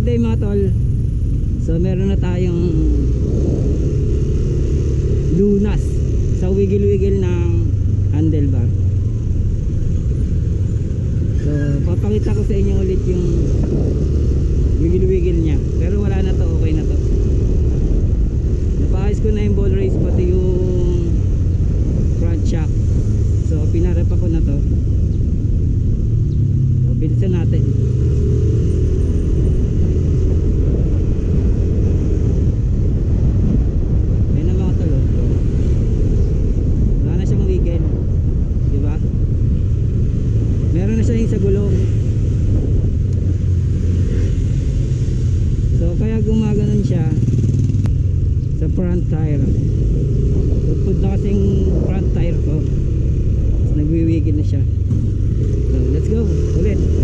good day mga tol. So meron na tayong lunas sa wiggle-wiggle ng handlebar. So papakita ko sa inyo ulit yung wiggle-wiggle nya. Pero wala na to, okay na to. Napaayos ko na yung ball race pati yung front shock. So pinarap ako na to. So bilisan natin. Sa gulong. So kaya gumaganon siya sa front tire. Tupod na kasing front tire ko. Nagwiwigil na siya. So let's go ulit.